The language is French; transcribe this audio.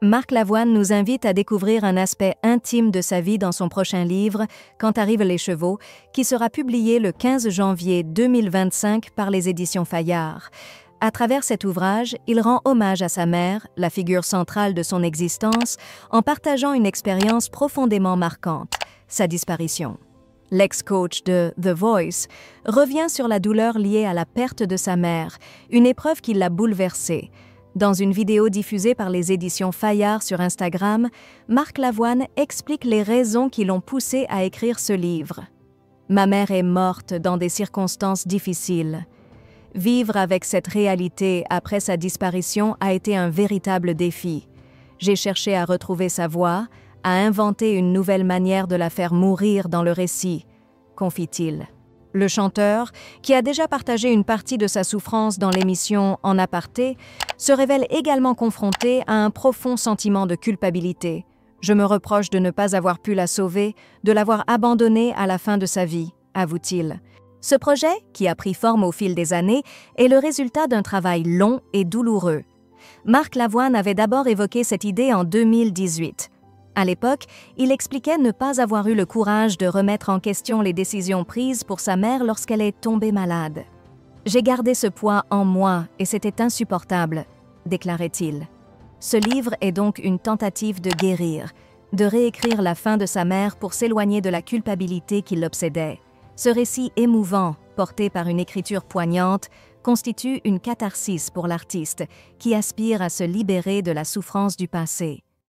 Marc Lavoine nous invite à découvrir un aspect intime de sa vie dans son prochain livre, Quand arrivent les chevaux, qui sera publié le 15 janvier 2025 par les éditions Fayard. À travers cet ouvrage, il rend hommage à sa mère, la figure centrale de son existence, en partageant une expérience profondément marquante, sa disparition. L'ex-coach de The Voice revient sur la douleur liée à la perte de sa mère, une épreuve qui l'a bouleversée. Dans une vidéo diffusée par les éditions Fayard sur Instagram, Marc Lavoine explique les raisons qui l'ont poussé à écrire ce livre. « Ma mère est morte dans des circonstances difficiles. Vivre avec cette réalité après sa disparition a été un véritable défi. J'ai cherché à retrouver sa voix, à inventer une nouvelle manière de la faire mourir dans le récit, » confie-t-il. Le chanteur, qui a déjà partagé une partie de sa souffrance dans l'émission En aparté, se révèle également confronté à un profond sentiment de culpabilité. « Je me reproche de ne pas avoir pu la sauver, de l'avoir abandonnée à la fin de sa vie », avoue-t-il. Ce projet, qui a pris forme au fil des années, est le résultat d'un travail long et douloureux. Marc Lavoine avait d'abord évoqué cette idée en 2018. À l'époque, il expliquait ne pas avoir eu le courage de remettre en question les décisions prises pour sa mère lorsqu'elle est tombée malade. « J'ai gardé ce poids en moi et c'était insupportable », déclarait-il. Ce livre est donc une tentative de guérir, de réécrire la fin de sa mère pour s'éloigner de la culpabilité qui l'obsédait. Ce récit émouvant, porté par une écriture poignante, constitue une catharsis pour l'artiste qui aspire à se libérer de la souffrance du passé.